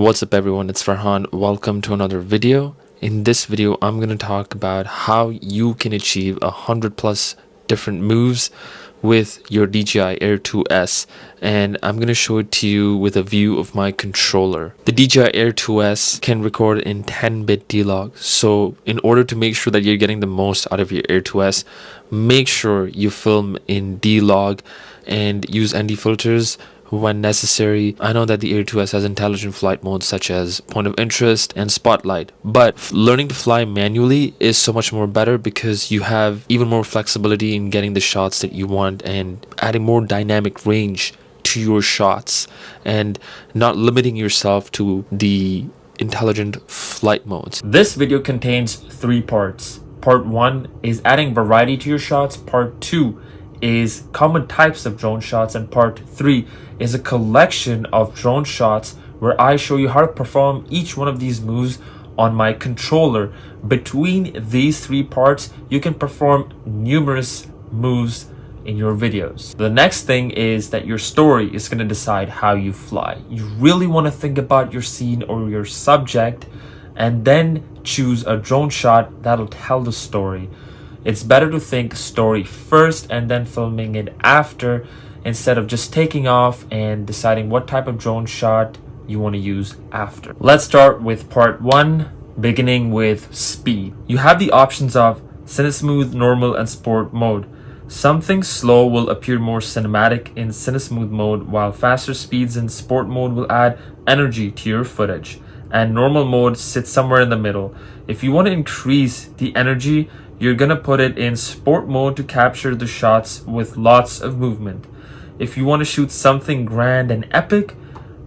What's up everyone, it's Farhan. Welcome to another video. In this video, I'm going to talk about how you can achieve 100 plus different moves with your DJI Air 2S, and I'm going to show it to you with a view of my controller. The DJI Air 2S can record in 10-bit D-Log, so in order to make sure that you're getting the most out of your Air 2S, make sure you film in D-Log and use ND filters when necessary. I know that the Air 2S has intelligent flight modes such as point of interest and spotlight, but learning to fly manually is so much more better because you have even more flexibility in getting the shots that you want and adding more dynamic range to your shots and not limiting yourself to the intelligent flight modes. This video contains 3 parts. Part 1 is adding variety to your shots. Part 2 is common types of drone shots, and part 3 is a collection of drone shots where I show you how to perform each one of these moves on my controller. Between these 3 parts, you can perform numerous moves in your videos. The next thing is that your story is going to decide how you fly. You really want to think about your scene or your subject and then choose a drone shot that'll tell the story. It's better to think story first and then filming it after, instead of just taking off and deciding what type of drone shot you want to use after. Let's start with part 1, beginning with speed. You have the options of Cinesmooth, normal, and sport mode. Something slow will appear more cinematic in Cinesmooth mode, while faster speeds in sport mode will add energy to your footage, and normal mode sits somewhere in the middle. If you want to increase the energy, you're gonna put it in sport mode to capture the shots with lots of movement. If you want to shoot something grand and epic,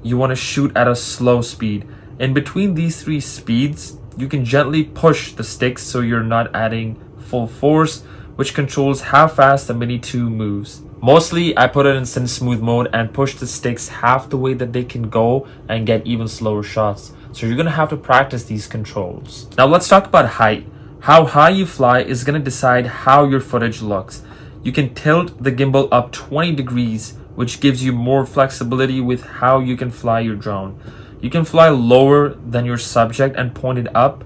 you want to shoot at a slow speed. In between these 3 speeds, you can gently push the sticks so you're not adding full force, which controls how fast the Mini 2 moves. Mostly, I put it in Cinesmooth mode and push the sticks half the way that they can go and get even slower shots. So you're gonna have to practice these controls. Now let's talk about height. How high you fly is going to decide how your footage looks. You can tilt the gimbal up 20 degrees, which gives you more flexibility with how you can fly your drone. You can fly lower than your subject and point it up,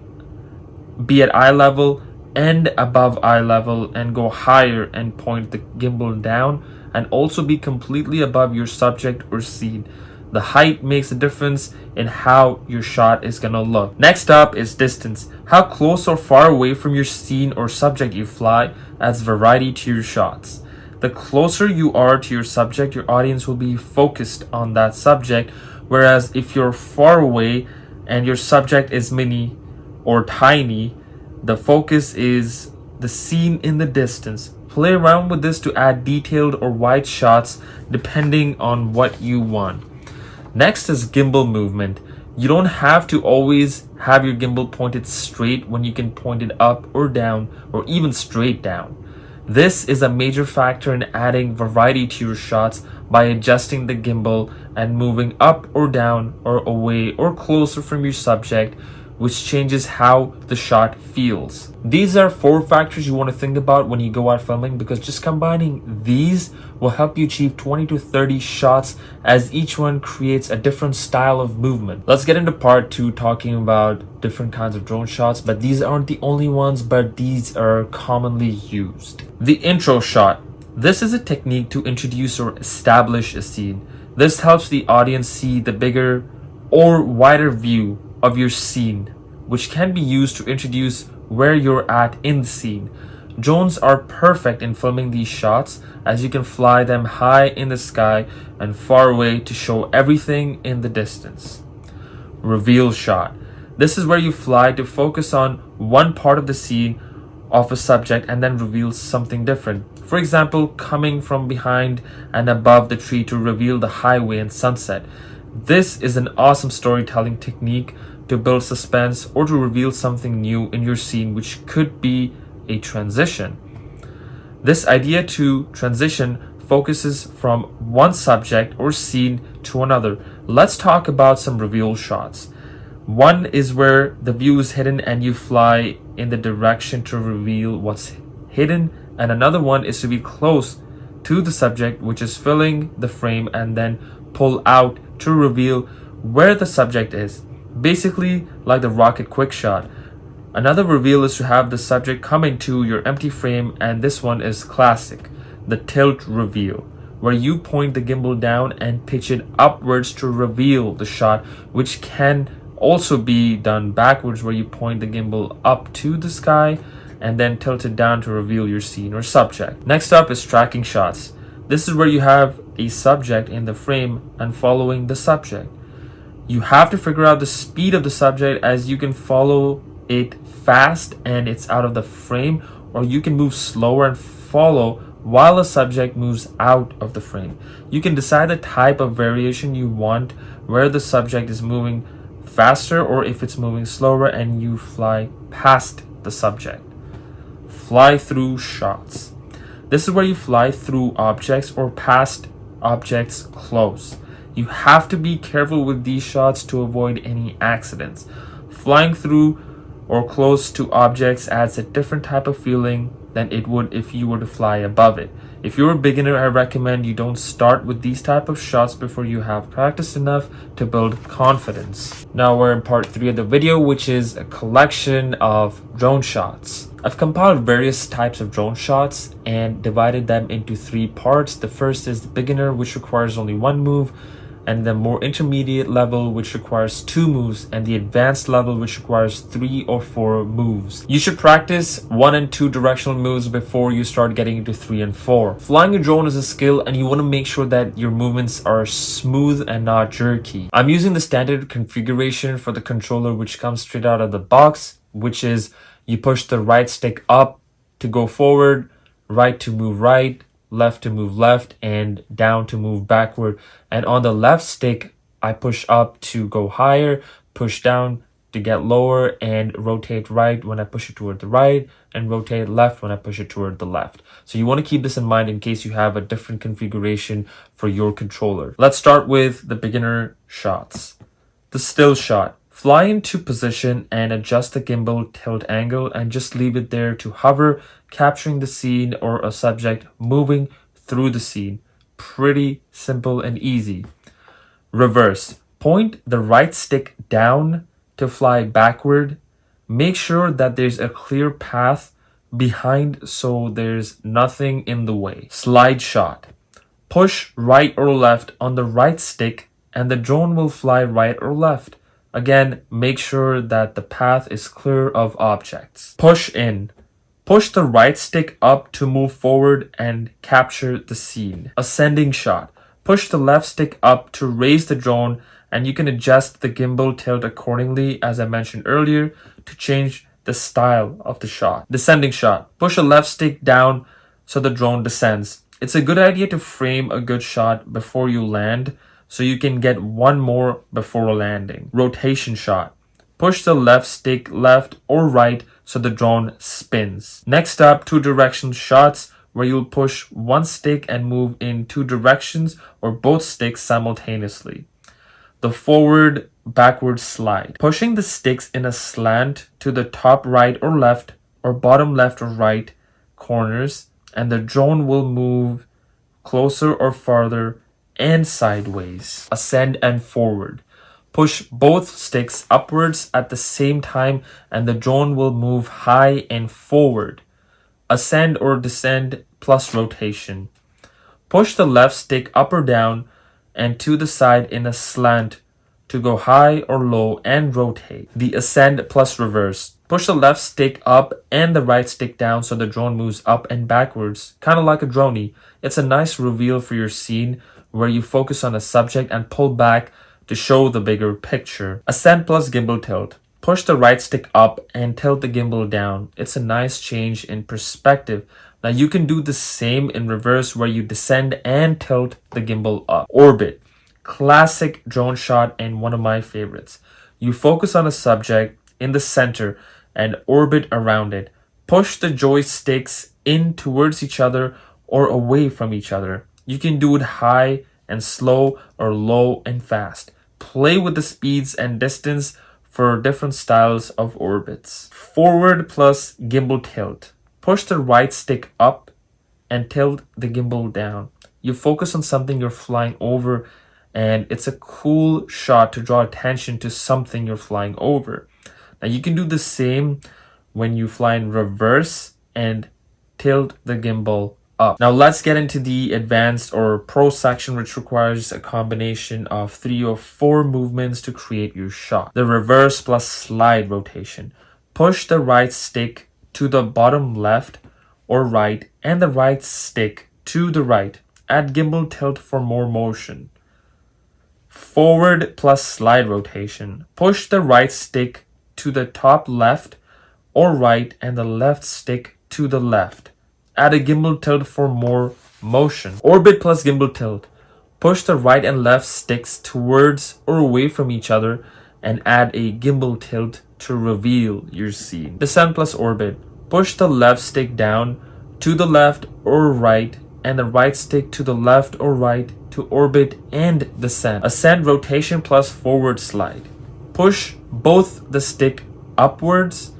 be at eye level and above eye level, and go higher and point the gimbal down, and also be completely above your subject or scene. The height makes a difference in how your shot is gonna look. Next up is distance. How close or far away from your scene or subject you fly adds variety to your shots. The closer you are to your subject, your audience will be focused on that subject, whereas if you're far away and your subject is mini or tiny, the focus is the scene in the distance. Play around with this to add detailed or wide shots depending on what you want. Next is gimbal movement. You don't have to always have your gimbal pointed straight when you can point it up or down or even straight down. This is a major factor in adding variety to your shots by adjusting the gimbal and moving up or down or away or closer from your subject, which changes how the shot feels. These are 4 factors you want to think about when you go out filming, because just combining these will help you achieve 20 to 30 shots, as each one creates a different style of movement. Let's get into part 2, talking about different kinds of drone shots, but these aren't the only ones, but these are commonly used. The intro shot. This is a technique to introduce or establish a scene. This helps the audience see the bigger or wider view of your scene, which can be used to introduce where you're at in the scene. Drones are perfect in filming these shots, as you can fly them high in the sky and far away to show everything in the distance. Reveal shot. This is where you fly to focus on one part of the scene of a subject and then reveal something different. For example, coming from behind and above the tree to reveal the highway and sunset. This is an awesome storytelling technique to build suspense or to reveal something new in your scene, which could be a transition. This idea to transition focuses from one subject or scene to another. Let's talk about some reveal shots. One is where the view is hidden and you fly in the direction to reveal what's hidden, and another one is to be close to the subject, which is filling the frame, and then pull out to reveal where the subject is, basically like the rocket quick shot. Another reveal is to have the subject come into your empty frame, and this one is classic, the tilt reveal, where you point the gimbal down and pitch it upwards to reveal the shot, which can also be done backwards, where you point the gimbal up to the sky and then tilt it down to reveal your scene or subject. Next up is tracking shots. This is where you have a subject in the frame and following the subject. You have to figure out the speed of the subject, as you can follow it fast and it's out of the frame, or you can move slower and follow while a subject moves out of the frame. You can decide the type of variation you want, where the subject is moving faster or if it's moving slower, and you fly past the subject. Fly through shots. This is where you fly through objects or past objects close. You have to be careful with these shots to avoid any accidents. Flying through or close to objects adds a different type of feeling than it would if you were to fly above it. If you're a beginner, I recommend you don't start with these type of shots before you have practiced enough to build confidence. Now we're in part 3 of the video, which is a collection of drone shots. I've compiled various types of drone shots and divided them into 3 parts. The first is the beginner, which requires only 1 move, and the more intermediate level, which requires 2 moves, and the advanced level, which requires 3 or 4 moves. You should practice 1 and 2 directional moves before you start getting into 3 and 4. Flying a drone is a skill, and you want to make sure that your movements are smooth and not jerky. I'm using the standard configuration for the controller, which comes straight out of the box, which is you push the right stick up to go forward, right to move right, left to move left, and down to move backward. And on the left stick, I push up to go higher, push down to get lower, and rotate right when I push it toward the right, and rotate left when I push it toward the left. So you want to keep this in mind in case you have a different configuration for your controller. Let's start with the beginner shots. The still shot. Fly into position and adjust the gimbal tilt angle and just leave it there to hover, capturing the scene or a subject moving through the scene. Pretty simple and easy. Reverse. Point the right stick down to fly backward. Make sure that there's a clear path behind so there's nothing in the way. Slide shot. Push right or left on the right stick and the drone will fly right or left. Again, make sure that the path is clear of objects. Push in. Push the right stick up to move forward and capture the scene. Ascending shot. Push the left stick up to raise the drone, and you can adjust the gimbal tilt accordingly, as I mentioned earlier, to change the style of the shot. Descending shot. Push the left stick down so the drone descends. It's a good idea to frame a good shot before you land, so you can get one more before landing. Rotation shot. Push the left stick left or right so the drone spins. Next up, 2 direction shots, where you'll push one stick and move in 2 directions or both sticks simultaneously. The forward backward slide. Pushing the sticks in a slant to the top right or left or bottom left or right corners, and the drone will move closer or farther and sideways. Ascend and forward. Push both sticks upwards at the same time and the drone will move high and forward. Ascend or descend plus rotation. Push the left stick up or down and to the side in a slant to go high or low and rotate. The ascend plus reverse. Push the left stick up and the right stick down so the drone moves up and backwards, kind of like a droney. It's a nice reveal for your scene where you focus on a subject and pull back to show the bigger picture. Ascend plus gimbal tilt. Push the right stick up and tilt the gimbal down. It's a nice change in perspective. Now you can do the same in reverse where you descend and tilt the gimbal up. Orbit. Classic drone shot and one of my favorites. You focus on a subject in the center and orbit around it. Push the joysticks in towards each other or away from each other. You can do it high and slow or low and fast. Play with the speeds and distance for different styles of orbits. Forward plus gimbal tilt. Push the right stick up and tilt the gimbal down. You focus on something you're flying over and it's a cool shot to draw attention to something you're flying over. Now you can do the same when you fly in reverse and tilt the gimbal up. Now let's get into the advanced or pro section, which requires a combination of 3 or 4 movements to create your shot. The reverse plus slide rotation. Push the right stick to the bottom left or right and the right stick to the right. Add gimbal tilt for more motion. Forward plus slide rotation. Push the right stick to the top left or right and the left stick to the left. Add a gimbal tilt for more motion. Orbit plus gimbal tilt. Push the right and left sticks towards or away from each other and add a gimbal tilt to reveal your scene. Descent plus orbit. Push the left stick down to the left or right and the right stick to the left or right to orbit and descend. Ascent rotation plus forward slide. Push both the stick upwards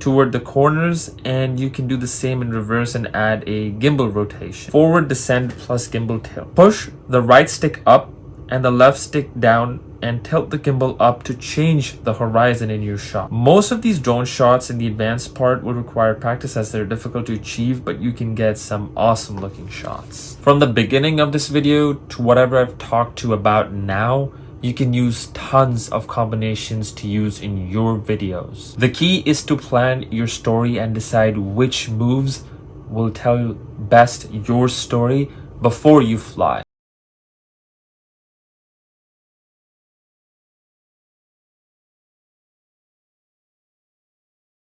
toward the corners, and you can do the same in reverse and add a gimbal rotation. Forward descent plus gimbal tilt. Push the right stick up and the left stick down and tilt the gimbal up to change the horizon in your shot. Most of these drone shots in the advanced part will require practice as they're difficult to achieve, but you can get some awesome looking shots. From the beginning of this video to whatever I've talked to about now, you can use tons of combinations to use in your videos. The key is to plan your story and decide which moves will tell best your story before you fly.